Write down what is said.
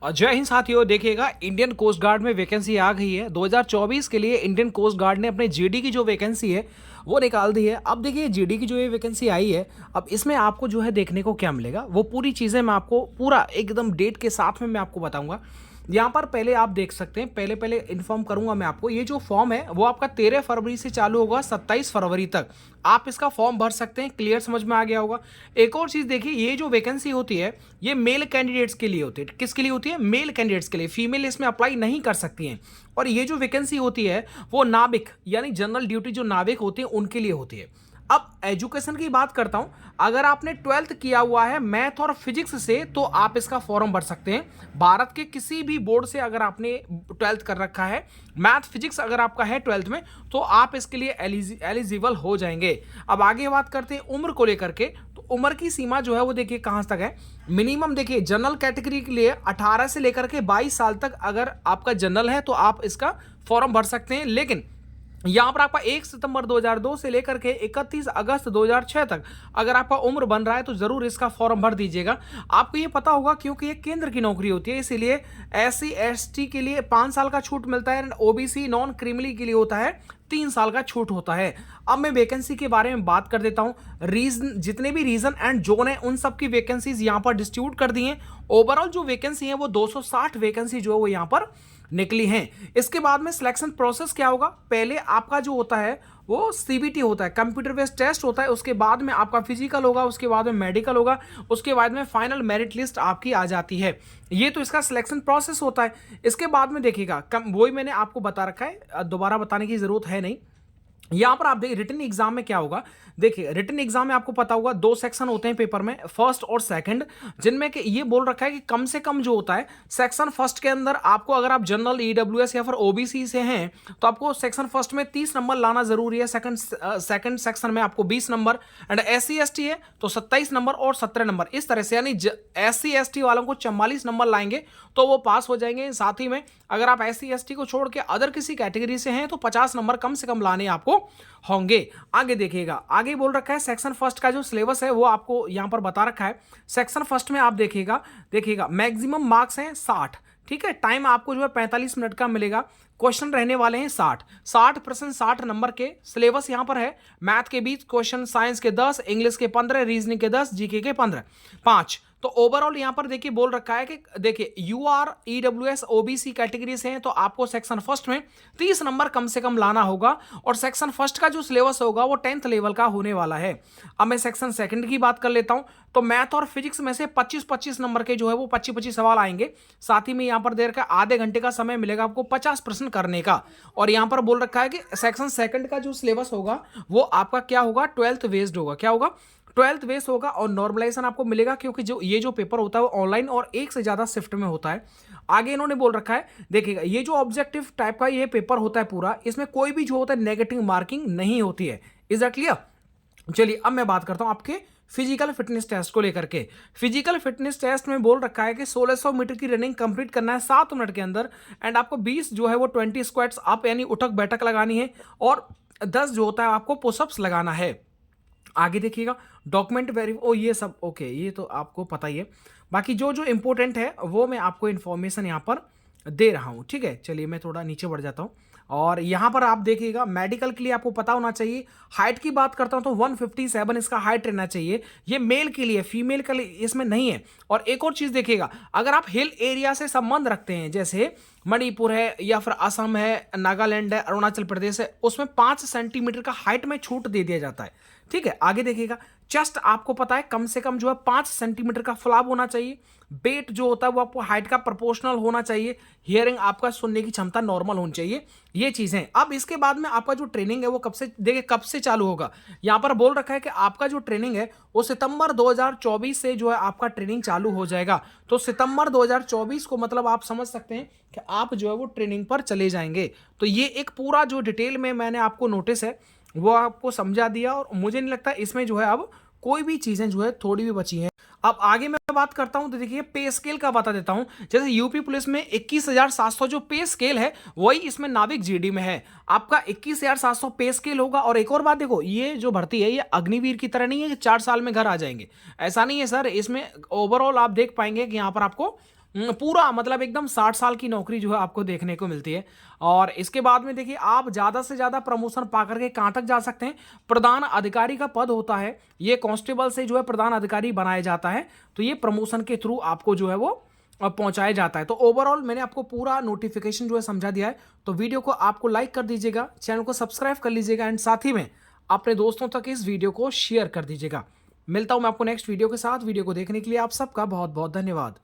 जय हिंद साथियों। देखिएगा, इंडियन कोस्ट गार्ड में वैकेंसी आ गई है 2024 के लिए। इंडियन कोस्ट गार्ड ने अपने जीडी की जो वैकेंसी है वो निकाल दी है। अब देखिए, जीडी की जो ये वैकेंसी आई है, अब इसमें आपको जो है देखने को क्या मिलेगा, वो पूरी चीज़ें मैं आपको पूरा एकदम डेट के साथ में मैं आपको बताऊंगा। यहाँ पर पहले आप देख सकते हैं, पहले पहले इन्फॉर्म करूंगा मैं आपको। ये जो फॉर्म है वो आपका 13 फरवरी से चालू होगा, 27 फरवरी तक आप इसका फॉर्म भर सकते हैं। क्लियर समझ में आ गया होगा। एक और चीज़ देखिए, ये जो वैकेंसी होती है ये मेल कैंडिडेट्स के लिए होती है। किसके लिए होती है? मेल कैंडिडेट्स के लिए। फीमेल इसमें अप्लाई नहीं कर सकती हैं। और ये जो वैकेंसी होती है वो नाविक यानी जनरल ड्यूटी जो नाविक होते हैं उनके लिए होती है। अब एजुकेशन की बात करता हूं। अगर आपने 12th किया हुआ है मैथ और फिजिक्स से तो आप इसका फॉर्म भर सकते हैं। भारत के किसी भी बोर्ड से अगर आपने 12th कर रखा है, मैथ फिजिक्स अगर आपका है 12th में, तो आप इसके लिए एलिजिबल हो जाएंगे। अब आगे बात करते हैं उम्र को लेकर के। तो उम्र की सीमा जो है वो देखिए कहां तक है। मिनिमम देखिए, जनरल कैटेगरी के लिए 18 से लेकर के 22 साल तक अगर आपका जनरल है तो आप इसका फॉर्म भर सकते हैं। लेकिन यहां पर आपका 1 सितंबर 2002 से लेकर के 31 अगस्त 2006 तक अगर आपका उम्र बन रहा है तो जरूर इसका फॉर्म भर दीजिएगा। आपको ये पता होगा क्योंकि ये केंद्र की नौकरी होती है, इसीलिए SC ST के लिए 5 साल का छूट मिलता है। OBC नॉन क्रिमिनल के लिए होता है 3 साल का छूट होता है। अब मैं वैकेंसी के बारे में बात कर देता हूं। रीजन, जितने भी रीजन एंड जोन है उन सब की वैकेंसीज यहां पर डिस्ट्रीब्यूट कर दी हैं। ओवरऑल जो वैकेंसी है वो 260 वैकेंसी जो है वो यहां पर निकली हैं। इसके बाद में सिलेक्शन प्रोसेस क्या होगा? पहले आपका जो होता है वो CBT होता है, कंप्यूटर बेस्ड टेस्ट होता है। उसके बाद में आपका फिजिकल होगा, उसके बाद में मेडिकल होगा, उसके बाद में फाइनल मेरिट लिस्ट आपकी आ जाती है। ये तो इसका सिलेक्शन प्रोसेस होता है। इसके बाद में देखिएगा, वही मैंने आपको बता रखा है, दोबारा बताने की जरूरत है नहीं। यहां पर आप देखिए रिटन एग्जाम में क्या होगा। देखिए, रिटन एग्जाम में आपको पता होगा 2 सेक्शन होते हैं पेपर में, फर्स्ट और सेकंड, जिनमें कि ये बोल रखा है कि कम से कम जो होता है सेक्शन फर्स्ट के अंदर आपको, अगर आप जनरल EWS या फिर OBC से हैं तो आपको सेक्शन फर्स्ट में 30 नंबर लाना जरूरी है। सेकंड सेक्शन में आपको 20 नंबर, एंड SC ST है तो 27 नंबर और 17 नंबर, इस तरह से। यानी SC ST वालों को 44 नंबर लाएंगे तो वो पास हो जाएंगे। साथ ही में अगर आप SC ST को छोड़ के अदर किसी कैटेगरी से हैं तो 50 नंबर कम से कम लाने आपको होंगे। आगे देखिएगा, आगे बोल रखा है सेक्शन फर्स्ट का जो सिलेबस है वो आपको यहां पर बता रखा है। सेक्शन फर्स्ट में आप देखिएगा मैक्सिमम मार्क्स हैं 60। ठीक है, टाइम आपको जो है 45 मिनट का मिलेगा। क्वेश्चन रहने वाले हैं 60 प्रश्न 60 नंबर के। सिलेबस यहां पर है मैथ के 20 क्वेश्चन, साइंस के 10, इंग्लिश के 15, रीजनिंग के 10, जीके के 15, 5। तो ओवरऑल यहां पर देखिए बोल रखा है कि देखिए UR EWS OBC कैटेगरी से हैं तो आपको सेक्शन फर्स्ट में 30 नंबर कम से कम लाना होगा। और सेक्शन फर्स्ट का जो सिलेबस होगा वो 10th लेवल का होने वाला है। अब मैं सेक्शन सेकंड की बात कर लेता हूं। तो मैथ और फिजिक्स में से 25-25 नंबर के जो है वो 25-25 सवाल आएंगे। साथ ही में यहां पर देर का आधे घंटे का समय मिलेगा आपको 50 प्रश्न करने का। और यहां पर बोल रखा है कि सेक्शन सेकंड का जो सिलेबस होगा वो आपका क्या होगा? 12th बेस्ड होगा। क्या होगा? 12th बेस होगा। और नॉर्मलाइजेशन आपको मिलेगा क्योंकि जो ये जो पेपर होता है वो ऑनलाइन और एक से ज्यादा शिफ्ट में होता है। आगे इन्होंने बोल रखा है, देखिएगा ये जो ऑब्जेक्टिव टाइप का ये पेपर होता है पूरा, इसमें कोई भी जो होता है नेगेटिव मार्किंग नहीं होती है। Is that clear? चलिए अब मैं बात करता हूं आपके फिजिकल फिटनेस टेस्ट को लेकर के। फिजिकल फिटनेस टेस्ट में बोल रखा है कि 1600 मीटर की रनिंग कंप्लीट करना है 7 मिनट के अंदर। एंड आपको 20 जो है वो 20 स्क्वाट्स अप यानी उठक बैठक लगानी है। और 10 जो होता है आपको पुशअप्स लगाना है। आगे देखिएगा डॉक्यूमेंट ओ ये सब ओके, ये तो आपको पता ही है। बाकी जो जो इंपॉर्टेंट है वो मैं आपको इन्फॉर्मेशन यहाँ पर दे रहा हूँ। ठीक है, चलिए मैं थोड़ा नीचे बढ़ जाता हूँ। और यहाँ पर आप देखिएगा मेडिकल के लिए आपको पता होना चाहिए। हाइट की बात करता हूँ तो 157 इसका हाइट रहना चाहिए। ये मेल के लिए, फीमेल के लिए इसमें नहीं है। और एक और चीज़ देखिएगा, अगर आप हिल एरिया से संबंध रखते हैं, जैसे मणिपुर है या फिर असम है, नागालैंड है, अरुणाचल प्रदेश है, उसमें 5 सेंटीमीटर का हाइट में छूट दे दिया जाता है। ठीक है, आगे देखिएगा चेस्ट आपको पता है कम से कम जो है 5 सेंटीमीटर का फ्लैप होना चाहिए। वेट जो होता है वो आपको हाइट का प्रोपोर्शनल होना चाहिए। हियरिंग आपका सुनने की क्षमता नॉर्मल होनी चाहिए। ये चीजें। अब इसके बाद में आपका जो ट्रेनिंग है वो कब से, देखिए कब से चालू होगा। यहां पर बोल रखा है कि आपका जो ट्रेनिंग है वो सितंबर 2024 से जो है आपका ट्रेनिंग चालू हो जाएगा। तो सितंबर 2024 को मतलब आप समझ सकते हैं कि आप जो है वो ट्रेनिंग पर चले जाएंगे। तो ये एक पूरा जो डिटेल में मैंने आपको नोटिस है वो आपको समझा दिया। और मुझे नहीं लगता इसमें जो है अब कोई भी चीजें जो है थोड़ी भी बची हैं। अब आगे मैं बात करता हूं तो देखिए पे स्केल का बता देता हूं। जैसे यूपी पुलिस में 21,700 जो पे स्केल है वही इसमें नाविक जीडी में है। आपका 21,700 पे स्केल होगा। और एक और बात देखो, ये जो भर्ती है ये अग्निवीर की तरह नहीं है कि 4 साल में घर आ जाएंगे। ऐसा नहीं है सर। इसमें ओवरऑल आप देख पाएंगे कि यहां पर आपको पूरा मतलब एकदम 60 साल की नौकरी जो है आपको देखने को मिलती है। और इसके बाद में देखिए आप ज़्यादा से ज़्यादा प्रमोशन पा करके कहाँ तक जा सकते हैं, प्रधान अधिकारी का पद होता है, ये कांस्टेबल से जो है प्रधान अधिकारी बनाया जाता है, तो ये प्रमोशन के थ्रू आपको जो है वो पहुंचाया जाता है। तो ओवरऑल मैंने आपको पूरा नोटिफिकेशन जो है समझा दिया है। तो वीडियो को आपको लाइक कर दीजिएगा, चैनल को सब्सक्राइब कर लीजिएगा एंड साथ ही में अपने दोस्तों तक इस वीडियो को शेयर कर दीजिएगा। मिलता हूं मैं आपको नेक्स्ट वीडियो के साथ। वीडियो को देखने के लिए आप सबका बहुत बहुत धन्यवाद।